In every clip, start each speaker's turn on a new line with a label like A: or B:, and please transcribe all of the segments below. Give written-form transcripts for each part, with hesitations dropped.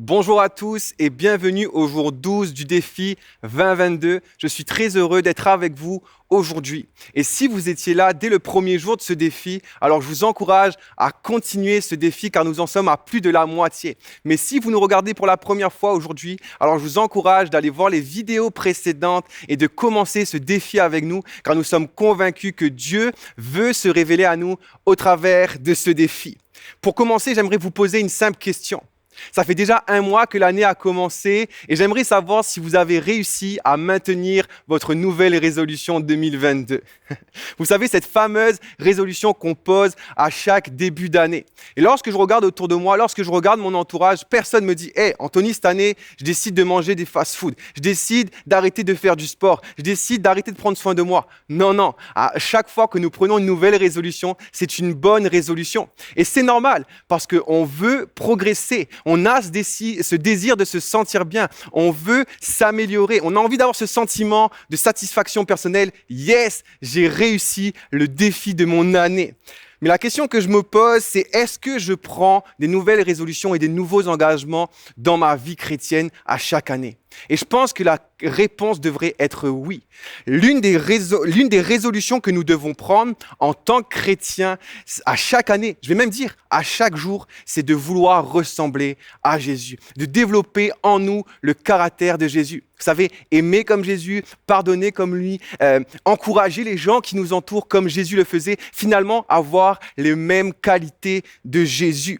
A: Bonjour à tous et bienvenue au jour 12 du défi 2022. Je suis très heureux d'être avec vous aujourd'hui. Et si vous étiez là dès le premier jour de ce défi, alors je vous encourage à continuer ce défi car nous en sommes à plus de la moitié. Mais si vous nous regardez pour la première fois aujourd'hui, alors je vous encourage d'aller voir les vidéos précédentes et de commencer ce défi avec nous car nous sommes convaincus que Dieu veut se révéler à nous au travers de ce défi. Pour commencer, j'aimerais vous poser une simple question. Ça fait déjà 1 mois que l'année a commencé et j'aimerais savoir si vous avez réussi à maintenir votre nouvelle résolution 2022. Vous savez, cette fameuse résolution qu'on pose à chaque début d'année. Et lorsque je regarde autour de moi, lorsque je regarde mon entourage, personne ne me dit « Hey, Anthony, cette année, je décide de manger des fast-food. Je décide d'arrêter de faire du sport. Je décide d'arrêter de prendre soin de moi. » Non. À chaque fois que nous prenons une nouvelle résolution, c'est une bonne résolution. Et c'est normal parce qu'on veut progresser. On a ce désir de se sentir bien. On veut s'améliorer. On a envie d'avoir ce sentiment de satisfaction personnelle. Yes, j'ai réussi le défi de mon année. Mais la question que je me pose, c'est est-ce que je prends des nouvelles résolutions et des nouveaux engagements dans ma vie chrétienne à chaque année? Et je pense que la réponse devrait être oui. L'une des résolutions que nous devons prendre en tant que chrétiens à chaque année, je vais même dire à chaque jour, c'est de vouloir ressembler à Jésus, de développer en nous le caractère de Jésus. Vous savez, aimer comme Jésus, pardonner comme lui, encourager les gens qui nous entourent comme Jésus le faisait, finalement avoir les mêmes qualités de Jésus.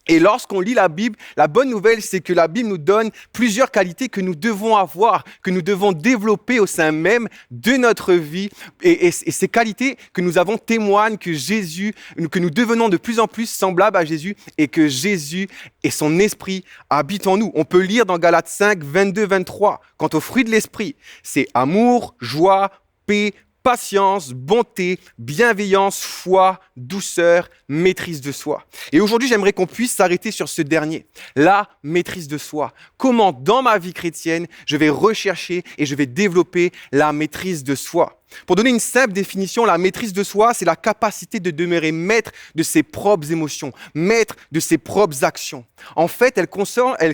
A: Et lorsqu'on lit la Bible, la bonne nouvelle, c'est que la Bible nous donne plusieurs qualités que nous devons avoir, que nous devons développer au sein même de notre vie. Et ces qualités que nous avons témoignent que nous devenons de plus en plus semblables à Jésus et que Jésus et son esprit habitent en nous. On peut lire dans Galates 5, 22-23, quant aux fruits de l'esprit, c'est amour, joie, paix, patience, bonté, bienveillance, foi, douceur, maîtrise de soi. Et aujourd'hui, j'aimerais qu'on puisse s'arrêter sur ce dernier, la maîtrise de soi. Comment, dans ma vie chrétienne, je vais rechercher et je vais développer la maîtrise de soi. Pour donner une simple définition, la maîtrise de soi, c'est la capacité de demeurer maître de ses propres émotions, maître de ses propres actions. En fait, elle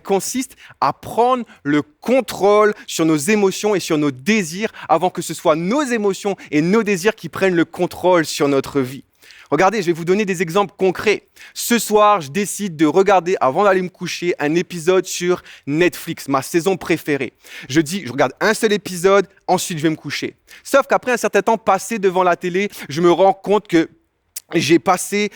A: consiste à prendre le contrôle sur nos émotions et sur nos désirs avant que ce soit nos émotions et nos désirs qui prennent le contrôle sur notre vie. Regardez, je vais vous donner des exemples concrets. Ce soir, je décide de regarder, avant d'aller me coucher, un épisode sur Netflix, ma saison préférée. Je regarde un seul épisode, ensuite je vais me coucher. Sauf qu'après un certain temps passé devant la télé, je me rends compte que j'ai passé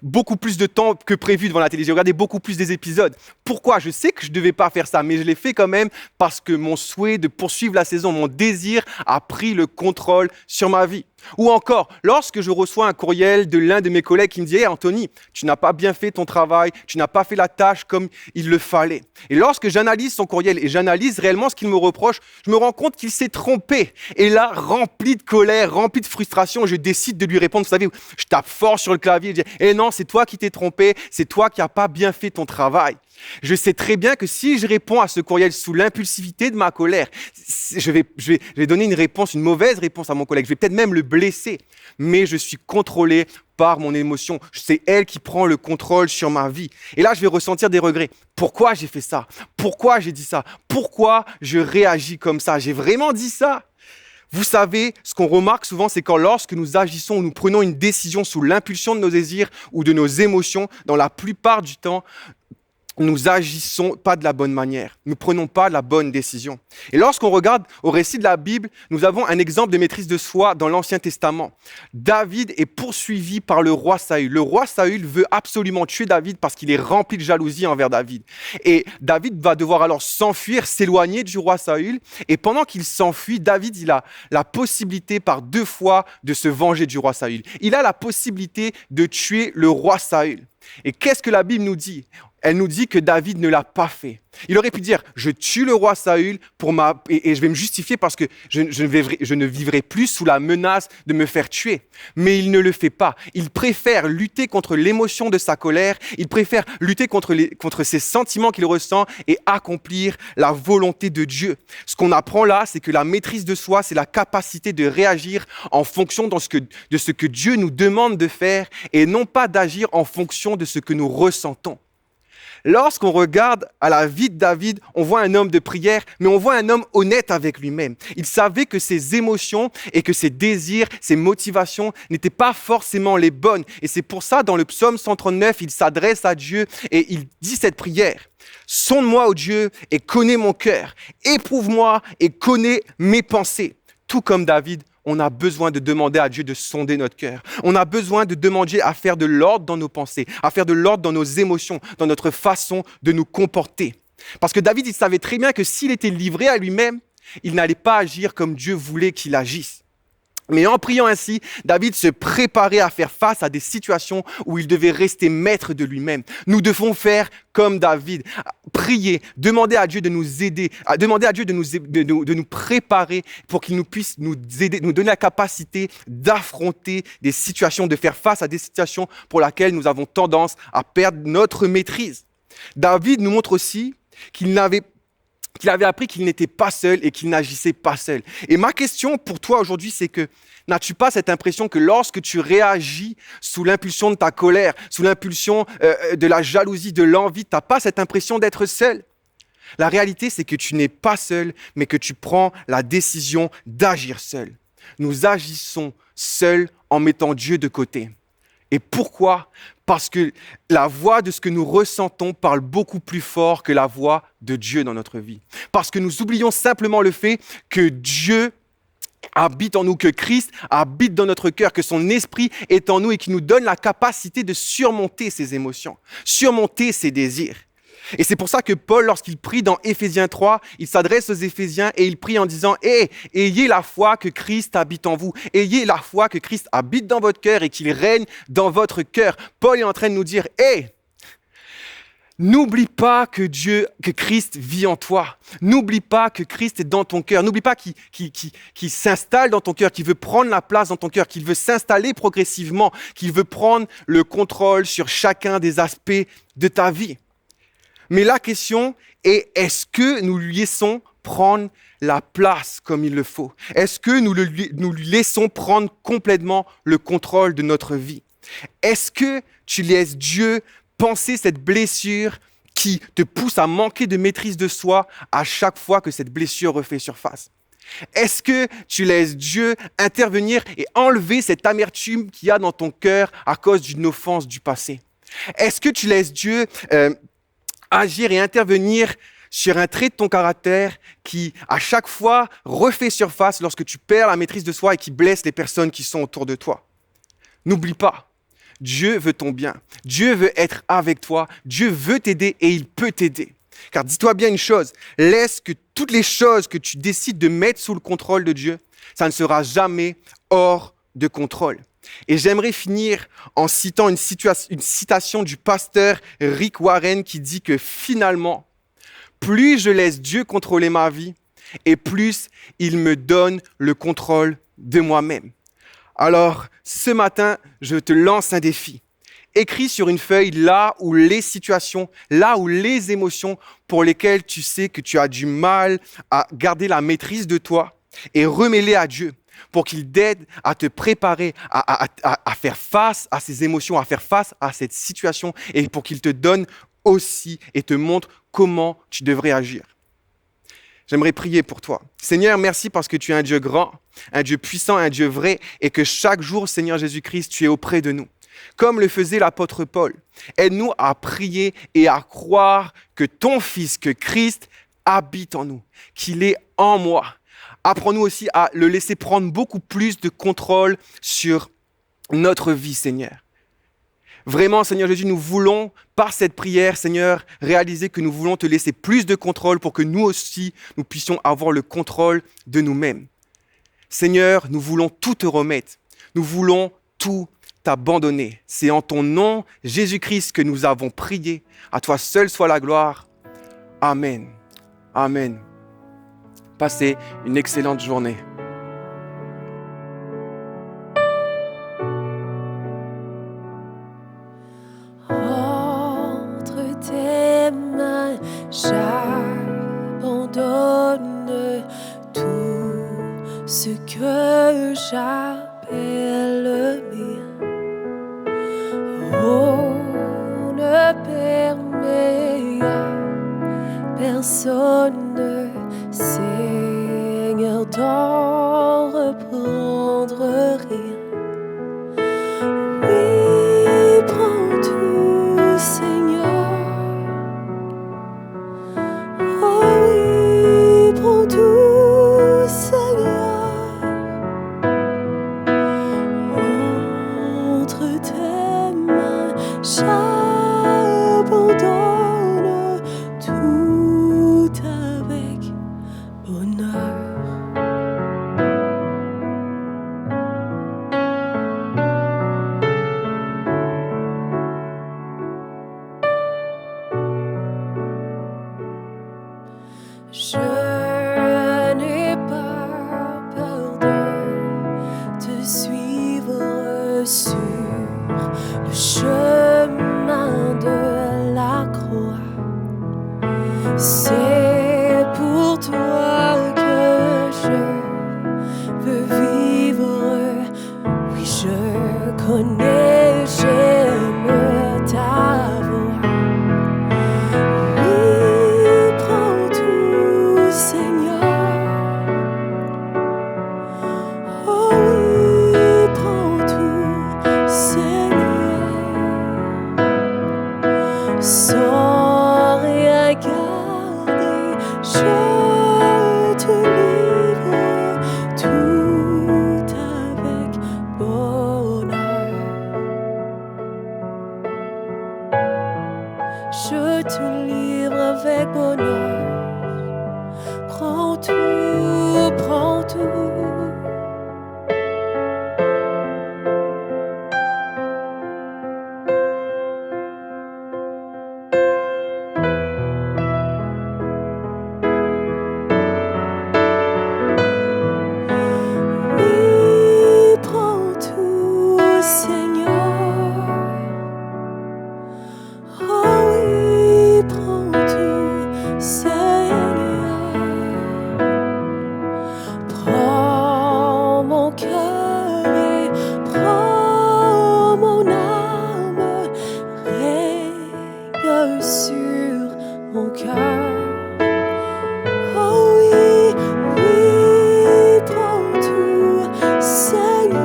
A: beaucoup plus de temps que prévu devant la télé. J'ai regardé beaucoup plus des épisodes. Pourquoi? Je sais que je ne devais pas faire ça, mais je l'ai fait quand même parce que mon souhait de poursuivre la saison, mon désir a pris le contrôle sur ma vie. Ou encore, lorsque je reçois un courriel de l'un de mes collègues qui me dit « Hey Anthony, tu n'as pas bien fait ton travail, tu n'as pas fait la tâche comme il le fallait. » Et lorsque j'analyse son courriel et j'analyse réellement ce qu'il me reproche, je me rends compte qu'il s'est trompé. Et là, rempli de colère, rempli de frustration, je décide de lui répondre. Vous savez, je tape fort sur le clavier, je dis « Eh non, c'est toi qui t'es trompé, c'est toi qui n'as pas bien fait ton travail. » Je sais très bien que si je réponds à ce courriel sous l'impulsivité de ma colère, je vais donner une mauvaise réponse à mon collègue. Je vais peut-être même le blesser. Mais je suis contrôlé par mon émotion. C'est elle qui prend le contrôle sur ma vie. Et là, je vais ressentir des regrets. Pourquoi j'ai fait ça? Pourquoi j'ai dit ça? Pourquoi je réagis comme ça? J'ai vraiment dit ça? Vous savez, ce qu'on remarque souvent, c'est quand lorsque nous agissons ou nous prenons une décision sous l'impulsion de nos désirs ou de nos émotions, dans la plupart du temps, nous agissons pas de la bonne manière. Nous prenons pas la bonne décision. Et lorsqu'on regarde au récit de la Bible, nous avons un exemple de maîtrise de soi dans l'Ancien Testament. David est poursuivi par le roi Saül. Le roi Saül veut absolument tuer David parce qu'il est rempli de jalousie envers David. Et David va devoir alors s'enfuir, s'éloigner du roi Saül. Et pendant qu'il s'enfuit, David, il a la possibilité par 2 fois de se venger du roi Saül. Il a la possibilité de tuer le roi Saül. Et qu'est-ce que la Bible nous dit? Elle nous dit que David ne l'a pas fait. Il aurait pu dire, je tue le roi Saül et je vais me justifier parce que je ne vivrai plus sous la menace de me faire tuer. Mais il ne le fait pas. Il préfère lutter contre l'émotion de sa colère. Il préfère lutter contre ses sentiments qu'il ressent et accomplir la volonté de Dieu. Ce qu'on apprend là, c'est que la maîtrise de soi, c'est la capacité de réagir en fonction de ce que Dieu nous demande de faire et non pas d'agir en fonction de ce que nous ressentons. Lorsqu'on regarde à la vie de David, on voit un homme de prière, mais on voit un homme honnête avec lui-même. Il savait que ses émotions et que ses désirs, ses motivations n'étaient pas forcément les bonnes. Et c'est pour ça, dans le psaume 139, il s'adresse à Dieu et il dit cette prière. Sonde-moi, ô Dieu, et connais mon cœur. Éprouve-moi et connais mes pensées. Tout comme David, on a besoin de demander à Dieu de sonder notre cœur. On a besoin de demander à faire de l'ordre dans nos pensées, à faire de l'ordre dans nos émotions, dans notre façon de nous comporter. Parce que David, il savait très bien que s'il était livré à lui-même, il n'allait pas agir comme Dieu voulait qu'il agisse. Mais en priant ainsi, David se préparait à faire face à des situations où il devait rester maître de lui-même. Nous devons faire comme David, prier, demander à Dieu de nous aider, demander à Dieu de nous préparer pour qu'il nous puisse nous aider, nous donner la capacité d'affronter des situations, de faire face à des situations pour lesquelles nous avons tendance à perdre notre maîtrise. David nous montre aussi qu'il avait appris qu'il n'était pas seul et qu'il n'agissait pas seul. Et ma question pour toi aujourd'hui, c'est que n'as-tu pas cette impression que lorsque tu réagis sous l'impulsion de ta colère, sous l'impulsion de la jalousie, de l'envie, tu n'as pas cette impression d'être seul? La réalité, c'est que tu n'es pas seul, mais que tu prends la décision d'agir seul. Nous agissons seuls en mettant Dieu de côté. Et pourquoi ? Parce que la voix de ce que nous ressentons parle beaucoup plus fort que la voix de Dieu dans notre vie. Parce que nous oublions simplement le fait que Dieu habite en nous, que Christ habite dans notre cœur, que son esprit est en nous et qui nous donne la capacité de surmonter ses émotions, surmonter ses désirs. Et c'est pour ça que Paul, lorsqu'il prie dans Éphésiens 3, il s'adresse aux Éphésiens et il prie en disant « Ayez la foi que Christ habite en vous. Ayez la foi que Christ habite dans votre cœur et qu'il règne dans votre cœur. » Paul est en train de nous dire « N'oublie pas que Christ vit en toi. N'oublie pas que Christ est dans ton cœur. N'oublie pas qu'il s'installe dans ton cœur, qu'il veut prendre la place dans ton cœur, qu'il veut s'installer progressivement, qu'il veut prendre le contrôle sur chacun des aspects de ta vie. » Mais la question est, est-ce que nous lui laissons prendre la place comme il le faut? Est-ce que nous lui laissons prendre complètement le contrôle de notre vie? Est-ce que tu laisses Dieu penser cette blessure qui te pousse à manquer de maîtrise de soi à chaque fois que cette blessure refait surface? Est-ce que tu laisses Dieu intervenir et enlever cette amertume qu'il y a dans ton cœur à cause d'une offense du passé? Est-ce que tu laisses Dieu agir et intervenir sur un trait de ton caractère qui, à chaque fois, refait surface lorsque tu perds la maîtrise de soi et qui blesse les personnes qui sont autour de toi? N'oublie pas, Dieu veut ton bien. Dieu veut être avec toi. Dieu veut t'aider et il peut t'aider. Car dis-toi bien une chose, laisse que toutes les choses que tu décides de mettre sous le contrôle de Dieu, ça ne sera jamais hors de contrôle. Et j'aimerais finir en citant une citation du pasteur Rick Warren qui dit que finalement, plus je laisse Dieu contrôler ma vie et plus il me donne le contrôle de moi-même. Alors, ce matin, je te lance un défi. Écris sur une feuille là où les situations, là où les émotions pour lesquelles tu sais que tu as du mal à garder la maîtrise de toi et remets-les à Dieu, pour qu'il t'aide à te préparer, à faire face à ces émotions, à faire face à cette situation et pour qu'il te donne aussi et te montre comment tu devrais agir. J'aimerais prier pour toi. Seigneur, merci parce que tu es un Dieu grand, un Dieu puissant, un Dieu vrai et que chaque jour, Seigneur Jésus-Christ, tu es auprès de nous. Comme le faisait l'apôtre Paul, aide-nous à prier et à croire que ton Fils, que Christ habite en nous, qu'il est en moi. Apprends-nous aussi à le laisser prendre beaucoup plus de contrôle sur notre vie, Seigneur. Vraiment, Seigneur Jésus, nous voulons, par cette prière, Seigneur, réaliser que nous voulons te laisser plus de contrôle pour que nous aussi, nous puissions avoir le contrôle de nous-mêmes. Seigneur, nous voulons tout te remettre. Nous voulons tout t'abandonner. C'est en ton nom, Jésus-Christ, que nous avons prié. À toi seul soit la gloire. Amen. Amen. Passez une excellente journée.
B: Entre tes mains, j'abandonne tout ce que j'appelle mien. Oh, ne permets sur le chemin de la croix. C'est pour toi que je veux vivre. Oui, je connais, j'aime ta voix. Oui, prends tout, Seigneur. Oh oui, prends tout, Seigneur. Sans rien garder, je te livre tout avec bonheur. Je te livre avec bonheur. Prends tout, prends tout. Oui, prends tout, Seigneur. Oh oui, prends tout, Seigneur. Prends mon cœur et prends mon âme, règne sur mon cœur. Oh oui, oui, prends tout, Seigneur.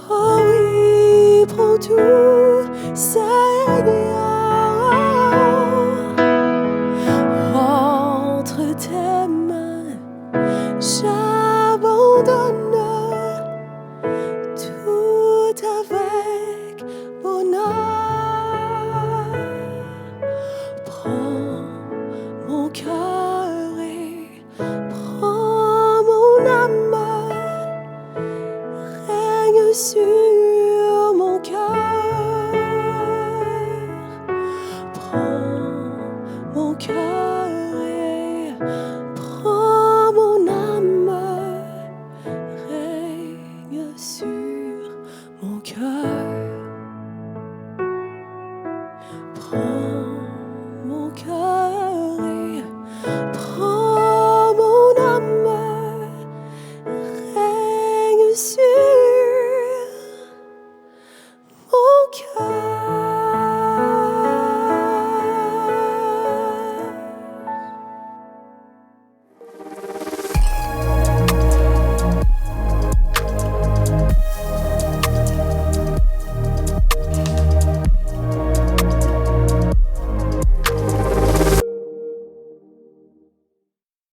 B: Oh oui, prends tout, Seigneur. Entre tes mains, j'abandonne tout avec bonheur. Prends mon cœur et prends mon âme, règne sur mon cœur. Prends mon cœur et prends mon âme, règne sur mon cœur.